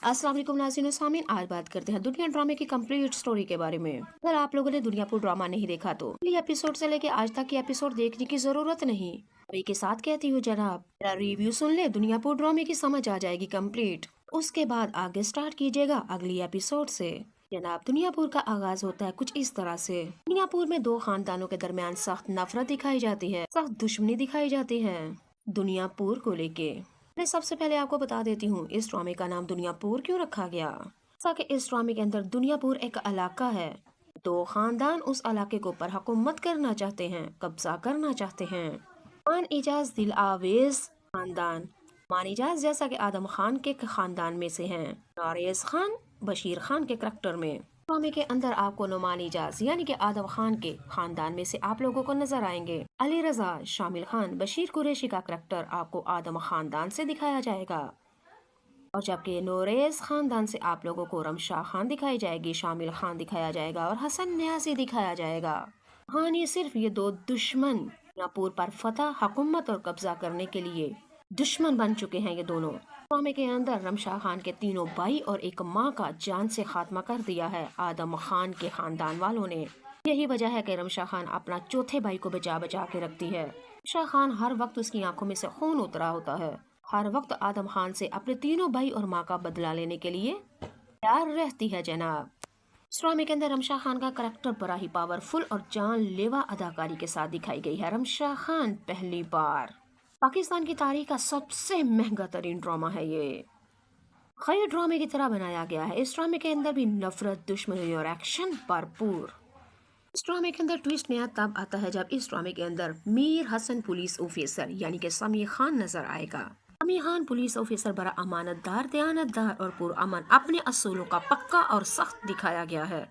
अस्सलाम वालेकुम नाज़रीन और सामीन। आज बात करते हैं दुनिया ड्रामे की कंप्लीट स्टोरी के बारे में। अगर आप लोगों ने दुनियापुर ड्रामा नहीं देखा तो पहले एपिसोड से लेके आज तक के एपिसोड देखने की जरूरत नहीं। अभी के साथ कहती हूँ जनाब, मेरा रिव्यू सुन ले, दुनियापुर ड्रामे की समझ आ जाएगी कंप्लीट। उसके बाद आगे स्टार्ट कीजिएगा अगली एपिसोड से। जनाब, दुनियापुर का आगाज होता है कुछ इस तरह से। दुनियापुर में दो खानदानों के दरमियान सख्त नफरत दिखाई जाती है, सख्त दुश्मनी दिखाई जाती है दुनियापुर को लेके। मैं सबसे पहले आपको बता देती हूँ इस ड्रामे का नाम दुनियापुर क्यों रखा गया। जैसा कि इस ड्रामे के अंदर दुनियापुर एक इलाका है। दो खानदान उस इलाके के ऊपर हुकूमत करना चाहते हैं, कब्जा करना चाहते हैं। मान इजाज दिल आवेज खानदान, मान इजाज जैसा कि आदम खान के खानदान में से हैं, नारेज खान बशीर खान के करैक्टर में। ड्रामे के अंदर आपको नुमान इजाज यानी कि आदम खान के खानदान में से आप लोगों को नजर आएंगे। अली रजा, शामिल खान, बशीर कुरैशी का करैक्टर आपको आदम खानदान से दिखाया जाएगा। और जबकि नोरेज खानदान से आप लोगों को रमशा खान दिखाई जाएगी, शामिल खान दिखाया जाएगा और हसन न्यासी दिखाया जाएगा। कहानी सिर्फ ये दो दुश्मन नापुर पर फतह, हुकूमत और कब्जा करने के लिए दुश्मन बन चुके हैं। ये दोनों ड्रामे के अंदर रमशा खान के तीनों भाई और एक माँ का जान से खात्मा कर दिया है आदम खान के खानदान वालों ने। यही वजह है कि रमशा खान अपना चौथे भाई को बचा बचा के रखती है। रमशा खान हर वक्त उसकी आंखों में से खून उतरा होता है, हर वक्त आदम खान से अपने तीनों भाई और माँ का बदला लेने के लिए तैयार रहती है। जनाब, इस ड्रामे के अंदर रमशा खान का करैक्टर बड़ा ही पावरफुल और जानलेवा अदाकारी के साथ दिखाई गई है। रमशा खान पहली बार पाकिस्तान की तारीख का सबसे महंगा तरीन ड्रामा है। ये खैर ड्रामे की तरह बनाया गया है। इस ड्रामे के अंदर भी नफरत, दुश्मनी और एक्शन भरपूर। इस ड्रामे के अंदर ट्विस्ट नया तब आता है जब इस ड्रामे के अंदर मीर हसन पुलिस ऑफिसर यानी कि समी खान नजर आएगा। समी खान पुलिस ऑफिसर बड़ा अमानतदार, दयानतदार और पुरअमन, अपने असूलों का पक्का और सख्त दिखाया गया है।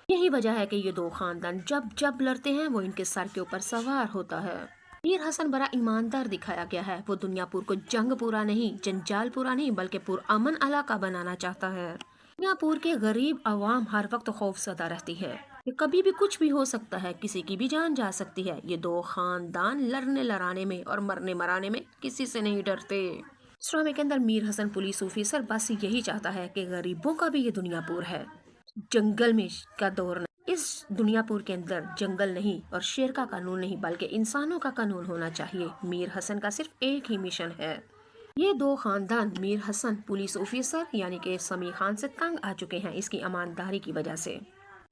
यही वजह है कि ये दो खानदान जब जब लड़ते हैं वो इनके सर के ऊपर सवार होता है। मीर हसन बड़ा ईमानदार दिखाया गया है। वो दुनियापुर को जंग पूरा नहीं, जंजाल पूरा नहीं, बल्कि पुरअमन इलाका बनाना चाहता है। दुनियापुर के गरीब अवाम हर वक्त खौफजदा रहती है कि कभी भी कुछ भी हो सकता है, किसी की भी जान जा सकती है। ये दो खानदान लड़ने लड़ाने में और मरने मराने में किसी से नहीं डरते। इस ड्रामे के अंदर मीर हसन पुलिस ऑफिसर बस यही चाहता है कि गरीबों का भी ये दुनियापुर है, जंगल में का दौर नहीं। इस दुनियापुर के अंदर जंगल नहीं और शेर का कानून नहीं, बल्कि इंसानों का कानून होना चाहिए। मीर हसन का सिर्फ एक ही मिशन है। ये दो खानदान मीर हसन पुलिस ऑफिसर यानी कि समी खान से तंग आ चुके हैं इसकी ईमानदारी की वजह से।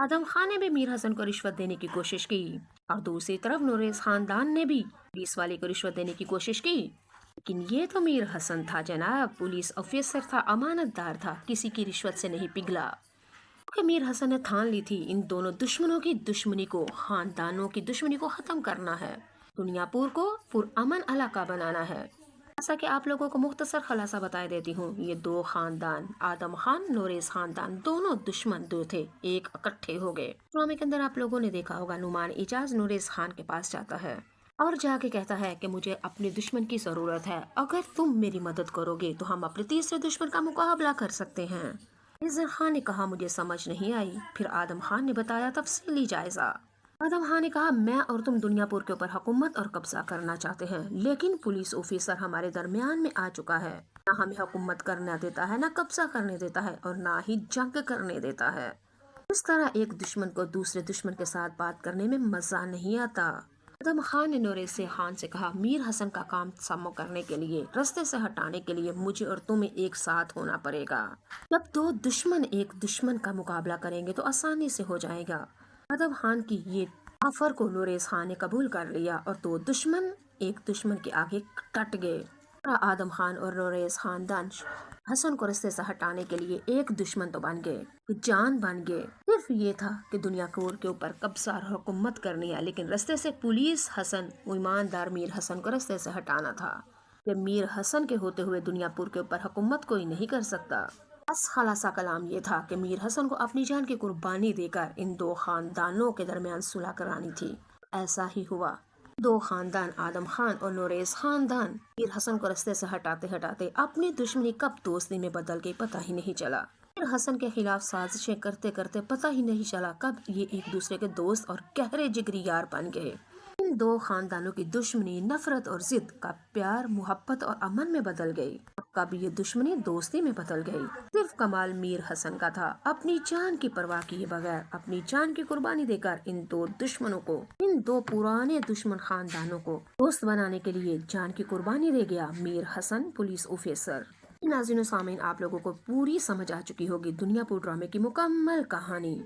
आदम खान ने भी मीर हसन को रिश्वत देने की कोशिश की और दूसरी तरफ नूरेज खानदान ने भी पुलिस वाले को रिश्वत देने की कोशिश की। लेकिन ये तो मीर हसन था जनाब, पुलिस ऑफिसर था, अमानतदार था, किसी की रिश्वत से नहीं पिघला। कि मीर हसन ने ठान ली थी इन दोनों दुश्मनों की दुश्मनी को, खानदानों की दुश्मनी को खत्म करना है, दुनियापुर को पुरअमन इलाका बनाना है। जैसा कि आप लोगों को मुख्तसर खलासा बता देती हूँ, ये दो खानदान आदम खान नूरेज खानदान दोनों दुश्मन दो थे, एक इकट्ठे हो गए। ड्रामे के अंदर आप लोगों ने देखा होगा नुमान इजाज नूरेज खान के पास जाता है और जाके कहता है कि मुझे अपने दुश्मन की जरूरत है, अगर तुम मेरी मदद करोगे तो हम अपने तीसरे दुश्मन का मुकाबला कर सकते हैं। इजर खान ने कहा मुझे समझ नहीं आई। फिर आदम खान ने बताया तफसीली जायजा। आदम खान ने कहा मैं और तुम दुनियापुर के ऊपर हुकूमत और कब्जा करना चाहते हैं, लेकिन पुलिस ऑफिसर हमारे दरमियान में आ चुका है, ना हमें हुकूमत करने देता है, ना कब्जा करने देता है और ना ही जंग करने देता है। इस तरह एक दुश्मन को दूसरे दुश्मन के साथ बात करने में मजा नहीं आता। आदम खान ने नूरेज से खान से कहा मीर हसन का काम सम्मो करने के लिए, रास्ते से हटाने के लिए मुझे और तुम्हें एक साथ होना पड़ेगा। जब दो दुश्मन एक दुश्मन का मुकाबला करेंगे तो आसानी से हो जाएगा। आदम खान की ये ऑफर को नूरेज खान ने कबूल कर लिया और दो दुश्मन एक दुश्मन के आगे कट गए। आदम खान और नूरेज खानदान हसन को रास्ते से हटाने के लिए एक दुश्मन तो बन गए, जान बन गए। सिर्फ ये था कि दुनियापुर के ऊपर कब्जा और हुकूमत करनी है, लेकिन रास्ते से पुलिस हसन ईमानदार मीर हसन को रास्ते से हटाना था। कि मीर हसन के होते हुए दुनियापुर के ऊपर हुकूमत कोई नहीं कर सकता। बस खलासा कलाम ये था कि मीर हसन को अपनी जान की कुर्बानी देकर इन दो खानदानों के दरमियान सुलह करानी थी। ऐसा ही हुआ। दो खानदान आदम खान और नूरेज खानदान मीर हसन को रास्ते से हटाते हटाते अपनी दुश्मनी कब दोस्ती में बदल गई पता ही नहीं चला। मीर हसन के खिलाफ साजिशें करते करते पता ही नहीं चला कब ये एक दूसरे के दोस्त और गहरे जिगरी यार बन गए। ان دو خاندانوں کی دشمنی نفرت اور ضد کا پیار محبت اور امن میں بدل گئی۔ کبھی یہ دشمنی دوستی میں بدل گئی۔ صرف کمال میر حسن کا تھا اپنی جان کی پرواہ کیے بغیر اپنی جان کی قربانی دے کر ان دو دشمنوں کو، ان دو پرانے دشمن خاندانوں کو دوست بنانے کے لیے جان کی قربانی دے گیا میر حسن پولیس آفیسر۔ ناظرین و سامعین، آپ لوگوں کو پوری سمجھ آ چکی ہوگی دنیا پور ڈرامے کی مکمل کہانی۔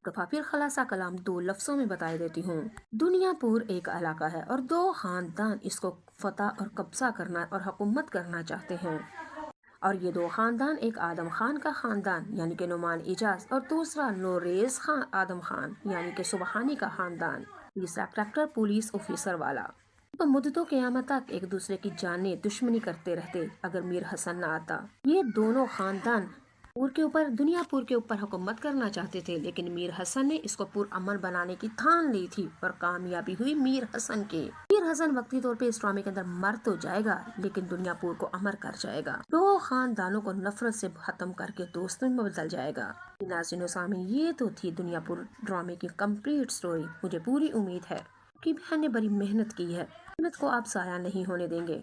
دفعہ پھر خلاصہ کلام دو لفظوں میں بتا دیتی ہوں۔ دنیا پور ایک علاقہ ہے اور دو خاندان اس کو فتح اور قبضہ کرنا اور حکومت کرنا چاہتے ہیں، اور یہ دو خاندان، ایک آدم خان کا خاندان یعنی کہ نعمان اعجاز اور دوسرا نوریز خان آدم خان یعنی کہ سبحانی کا خاندان، تیسرا کریکٹر پولیس آفیسر والا، تو مدتوں قیامت تک ایک دوسرے کی جانیں دشمنی کرتے رہتے اگر میر حسن نہ آتا۔ یہ دونوں خاندان دنیا پور کے اوپر حکومت کرنا چاہتے تھے، لیکن میر حسن نے اس کو پر امن بنانے کی ٹھان لی تھی اور کامیابی ہوئی میر حسن کی۔ میر حسن وقتی طور پہ اس ڈرامے کے اندر مر تو جائے گا لیکن دنیا پور کو امر کر جائے گا، دو خاندانوں کو نفرت سے ختم کر کے دوستوں میں بدل جائے گا۔ ناظرین و سامعین، یہ تو تھی دنیا پور ڈرامے کی کمپلیٹ سٹوری۔ مجھے پوری امید ہے کہ میں نے بڑی محنت کی ہے، محنت کو آپ ضائع نہیں ہونے دیں گے۔